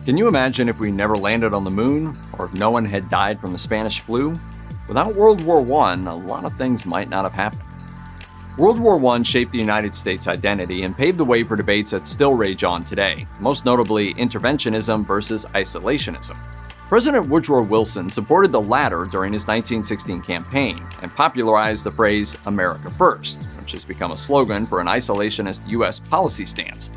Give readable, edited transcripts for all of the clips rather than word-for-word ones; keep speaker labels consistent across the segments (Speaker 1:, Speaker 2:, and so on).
Speaker 1: Can you imagine if we never landed on the moon, or if no one had died from the Spanish flu? Without World War I, a lot of things might not have happened. World War I shaped the United States' identity and paved the way for debates that still rage on today, most notably interventionism versus isolationism. President Woodrow Wilson supported the latter during his 1916 campaign and popularized the phrase "America First," which has become a slogan for an isolationist U.S. policy stance.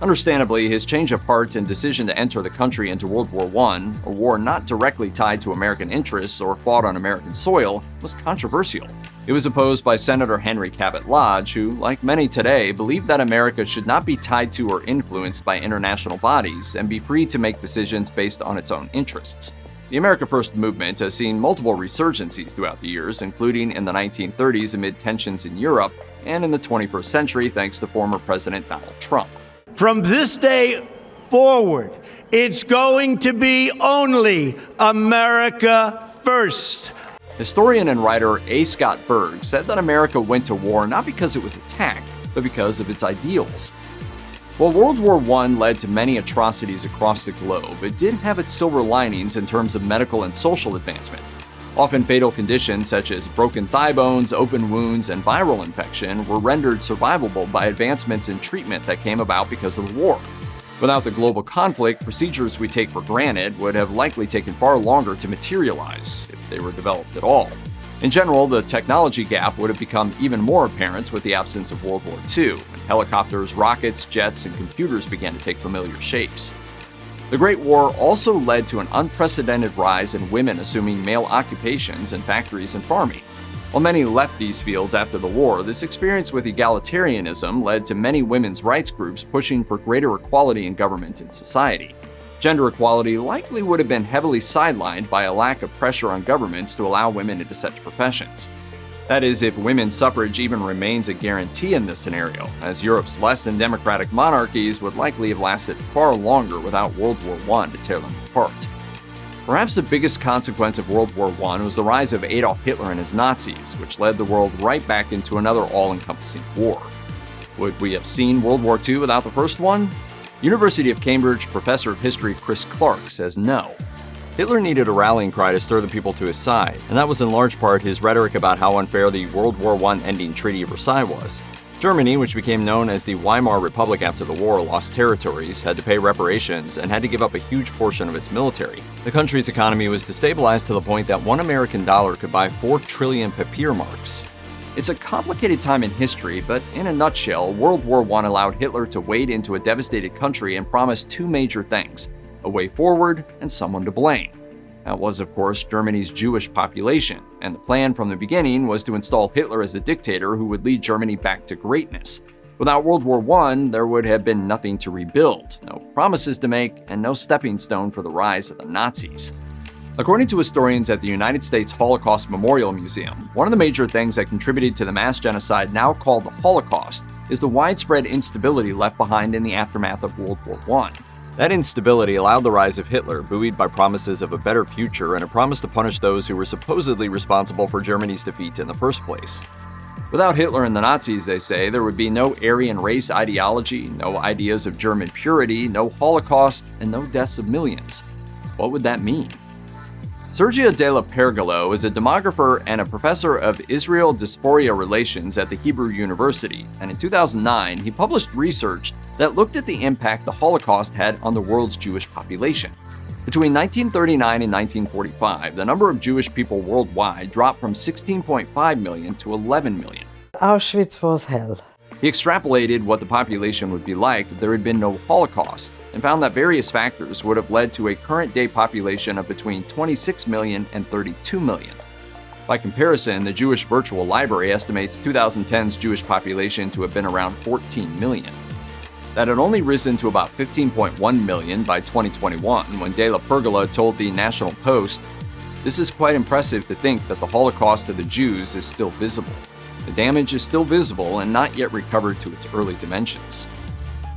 Speaker 1: Understandably, his change of heart and decision to enter the country into World War I, a war not directly tied to American interests or fought on American soil, was controversial. It was opposed by Senator Henry Cabot Lodge, who, like many today, believed that America should not be tied to or influenced by international bodies and be free to make decisions based on its own interests. The America First movement has seen multiple resurgencies throughout the years, including in the 1930s amid tensions in Europe, and in the 21st century thanks to former President Donald Trump.
Speaker 2: From this day forward, it's going to be only America first.
Speaker 1: Historian and writer A. Scott Berg said that America went to war not because it was attacked, but because of its ideals. While World War I led to many atrocities across the globe, it did have its silver linings in terms of medical and social advancement. Often fatal conditions such as broken thigh bones, open wounds, and viral infection were rendered survivable by advancements in treatment that came about because of the war. Without the global conflict, procedures we take for granted would have likely taken far longer to materialize, if they were developed at all. In general, the technology gap would have become even more apparent with the absence of World War II, when helicopters, rockets, jets, and computers began to take familiar shapes. The Great War also led to an unprecedented rise in women assuming male occupations in factories and farming. While many left these fields after the war, this experience with egalitarianism led to many women's rights groups pushing for greater equality in government and society. Gender equality likely would have been heavily sidelined by a lack of pressure on governments to allow women into such professions. That is, if women's suffrage even remains a guarantee in this scenario, as Europe's less than democratic monarchies would likely have lasted far longer without World War I to tear them apart. Perhaps the biggest consequence of World War I was the rise of Adolf Hitler and his Nazis, which led the world right back into another all-encompassing war. Would we have seen World War II without the first one? University of Cambridge professor of history Chris Clark says no. Hitler needed a rallying cry to stir the people to his side, and that was in large part his rhetoric about how unfair the World War I ending Treaty of Versailles was. Germany, which became known as the Weimar Republic after the war, lost territories, had to pay reparations, and had to give up a huge portion of its military. The country's economy was destabilized to the point that $1 American could buy 4 trillion papier marks. It's a complicated time in history, but in a nutshell, World War I allowed Hitler to wade into a devastated country and promised 2 major things: a way forward and someone to blame. That was, of course, Germany's Jewish population, and the plan from the beginning was to install Hitler as a dictator who would lead Germany back to greatness. Without World War I, there would have been nothing to rebuild, no promises to make, and no stepping stone for the rise of the Nazis. According to historians at the United States Holocaust Memorial Museum, one of the major things that contributed to the mass genocide now called the Holocaust is the widespread instability left behind in the aftermath of World War I. That instability allowed the rise of Hitler, buoyed by promises of a better future and a promise to punish those who were supposedly responsible for Germany's defeat in the first place. Without Hitler and the Nazis, they say, there would be no Aryan race ideology, no ideas of German purity, no Holocaust, and no deaths of millions. What would that mean? Sergio de la Pergolo is a demographer and a professor of Israel diaspora relations at the Hebrew University, and in 2009 he published research that looked at the impact the Holocaust had on the world's Jewish population. Between 1939 and 1945, the number of Jewish people worldwide dropped from 16.5 million to 11 million.
Speaker 3: Auschwitz was hell.
Speaker 1: He extrapolated what the population would be like if there had been no Holocaust, and found that various factors would have led to a current-day population of between 26 million and 32 million. By comparison, the Jewish Virtual Library estimates 2010's Jewish population to have been around 14 million. That had only risen to about 15.1 million by 2021 when De La Pergola told the National Post, "This is quite impressive to think that the Holocaust of the Jews is still visible. The damage is still visible and not yet recovered to its early dimensions."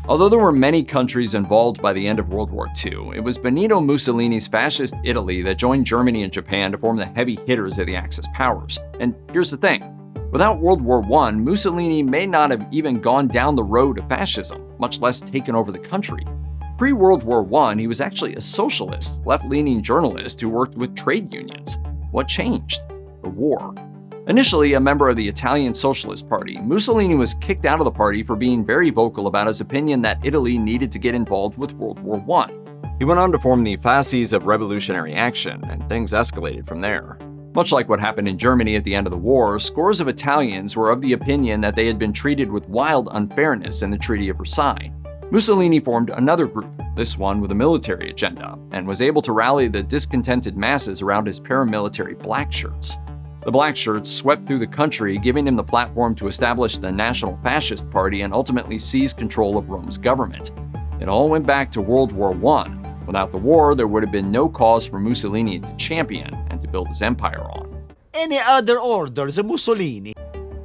Speaker 1: Although there were many countries involved by the end of World War II, it was Benito Mussolini's fascist Italy that joined Germany and Japan to form the heavy hitters of the Axis powers. And here's the thing. Without World War I, Mussolini may not have even gone down the road of fascism, much less taken over the country. pre-World War I, he was actually a socialist, left-leaning journalist who worked with trade unions. What changed? The war. Initially a member of the Italian Socialist Party, Mussolini was kicked out of the party for being very vocal about his opinion that Italy needed to get involved with World War I. He went on to form the Fasces of Revolutionary Action, and things escalated from there. Much like what happened in Germany at the end of the war, scores of Italians were of the opinion that they had been treated with wild unfairness in the Treaty of Versailles. Mussolini formed another group, this one with a military agenda, and was able to rally the discontented masses around his paramilitary black shirts. The black shirts swept through the country, giving him the platform to establish the National Fascist Party and ultimately seize control of Rome's government. It all went back to World War I. Without the war, there would have been no cause for Mussolini to champion and to build his empire on.
Speaker 4: Any other orders, Mussolini?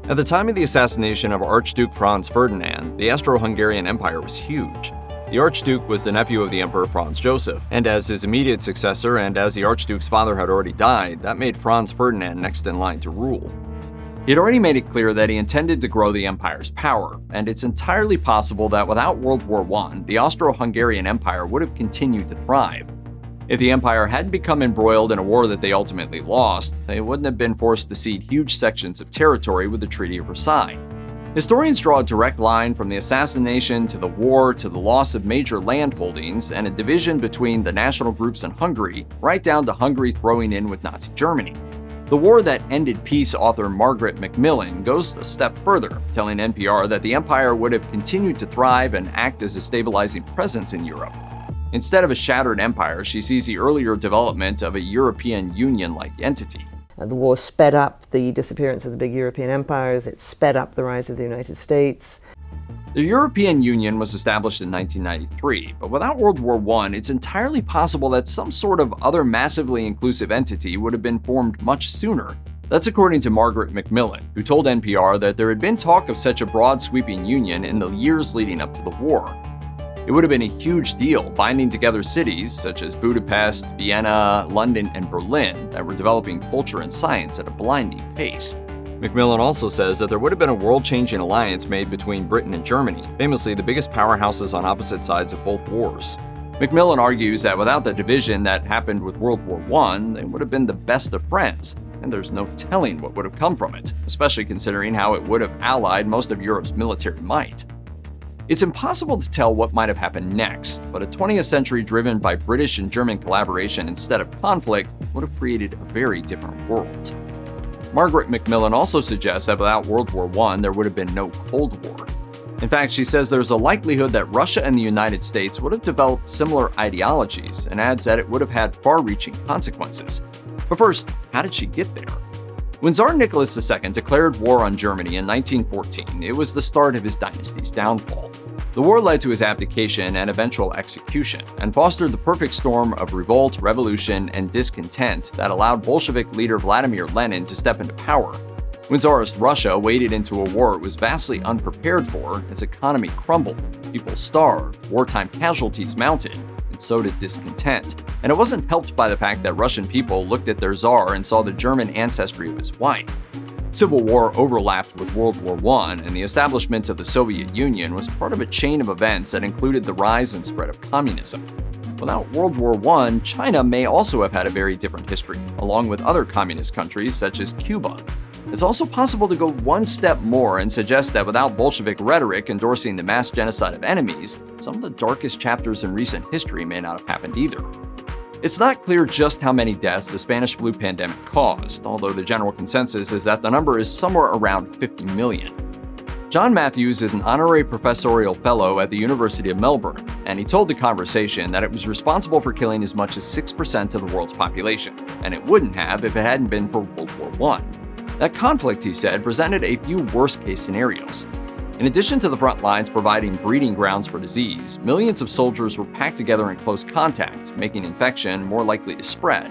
Speaker 1: At the time of the assassination of Archduke Franz Ferdinand, the Austro-Hungarian Empire was huge. The Archduke was the nephew of the Emperor Franz Joseph, and as his immediate successor and as the Archduke's father had already died, that made Franz Ferdinand next in line to rule. He had already made it clear that he intended to grow the empire's power, and it's entirely possible that without World War I, the Austro-Hungarian Empire would have continued to thrive. If the empire hadn't become embroiled in a war that they ultimately lost, they wouldn't have been forced to cede huge sections of territory with the Treaty of Versailles. Historians draw a direct line from the assassination to the war to the loss of major land holdings and a division between the national groups in Hungary, right down to Hungary throwing in with Nazi Germany. The War That Ended Peace author Margaret Macmillan goes a step further, telling NPR that the empire would have continued to thrive and act as a stabilizing presence in Europe. Instead of a shattered empire, she sees the earlier development of a European Union-like entity.
Speaker 3: The war sped up the disappearance of the big European empires, it sped up the rise of the United States.
Speaker 1: The European Union was established in 1993, but without World War I, it's entirely possible that some sort of other massively inclusive entity would have been formed much sooner. That's according to Margaret Macmillan, who told NPR that there had been talk of such a broad sweeping union in the years leading up to the war. It would have been a huge deal, binding together cities such as Budapest, Vienna, London, and Berlin that were developing culture and science at a blinding pace. Macmillan also says that there would have been a world-changing alliance made between Britain and Germany, famously the biggest powerhouses on opposite sides of both wars. Macmillan argues that without the division that happened with World War I, they would have been the best of friends, and there's no telling what would have come from it, especially considering how it would have allied most of Europe's military might. It's impossible to tell what might have happened next, but a 20th century driven by British and German collaboration instead of conflict would have created a very different world. Margaret Macmillan also suggests that without World War I, there would have been no Cold War. In fact, she says there's a likelihood that Russia and the United States would have developed similar ideologies, and adds that it would have had far-reaching consequences. But first, how did she get there? When Tsar Nicholas II declared war on Germany in 1914, it was the start of his dynasty's downfall. The war led to his abdication and eventual execution, and fostered the perfect storm of revolt, revolution, and discontent that allowed Bolshevik leader Vladimir Lenin to step into power. When Tsarist Russia waded into a war it was vastly unprepared for, its economy crumbled, people starved, wartime casualties mounted, and so did discontent. And it wasn't helped by the fact that Russian people looked at their Tsar and saw the German ancestry of his wife. Civil war overlapped with World War I, and the establishment of the Soviet Union was part of a chain of events that included the rise and spread of communism. Without World War I, China may also have had a very different history, along with other communist countries such as Cuba. It's also possible to go one step more and suggest that without Bolshevik rhetoric endorsing the mass genocide of enemies, some of the darkest chapters in recent history may not have happened either. It's not clear just how many deaths the Spanish flu pandemic caused, although the general consensus is that the number is somewhere around 50 million. John Matthews is an honorary professorial fellow at the University of Melbourne, and he told The Conversation that it was responsible for killing as much as 6% of the world's population, and it wouldn't have if it hadn't been for World War I. That conflict, he said, presented a few worst-case scenarios. In addition to the front lines providing breeding grounds for disease, millions of soldiers were packed together in close contact, making infection more likely to spread.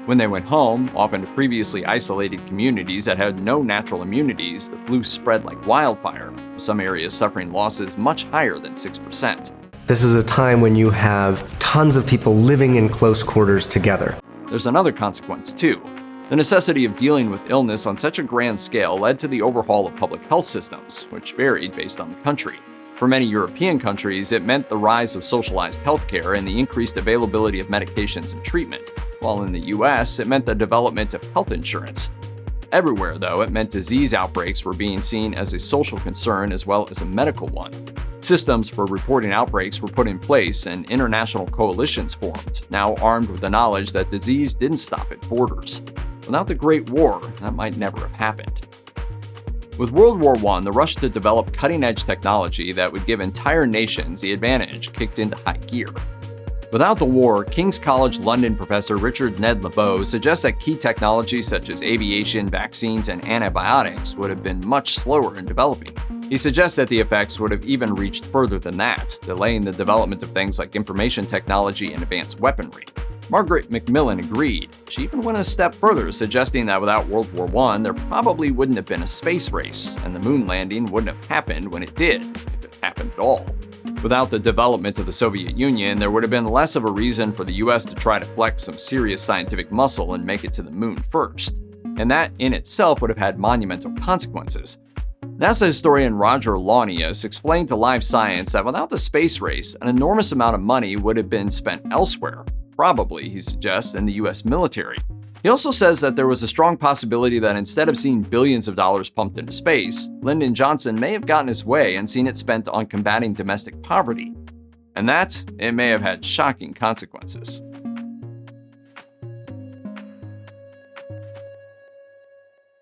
Speaker 1: When they went home, often to previously isolated communities that had no natural immunities, the flu spread like wildfire, with some areas suffering losses much higher than 6%.
Speaker 5: This is a time when you have tons of people living in close quarters together.
Speaker 1: There's another consequence, too. The necessity of dealing with illness on such a grand scale led to the overhaul of public health systems, which varied based on the country. For many European countries, it meant the rise of socialized healthcare and the increased availability of medications and treatment, while in the US, it meant the development of health insurance. Everywhere, though, it meant disease outbreaks were being seen as a social concern as well as a medical one. Systems for reporting outbreaks were put in place and international coalitions formed, now armed with the knowledge that disease didn't stop at borders. Without the Great War, that might never have happened. With World War I, the rush to develop cutting-edge technology that would give entire nations the advantage kicked into high gear. Without the war, King's College London professor Richard Ned Lebow suggests that key technologies such as aviation, vaccines, and antibiotics would have been much slower in developing. He suggests that the effects would have even reached further than that, delaying the development of things like information technology and advanced weaponry. Margaret Macmillan agreed. She even went a step further, suggesting that without World War I, there probably wouldn't have been a space race, and the moon landing wouldn't have happened when it did, if it happened at all. Without the development of the Soviet Union, there would have been less of a reason for the US to try to flex some serious scientific muscle and make it to the moon first. And that in itself would have had monumental consequences. NASA historian Roger Launius explained to Live Science that without the space race, an enormous amount of money would have been spent elsewhere, probably, he suggests, in the US military. He also says that there was a strong possibility that instead of seeing billions of dollars pumped into space, Lyndon Johnson may have gotten his way and seen it spent on combating domestic poverty. And that, it may have had shocking consequences.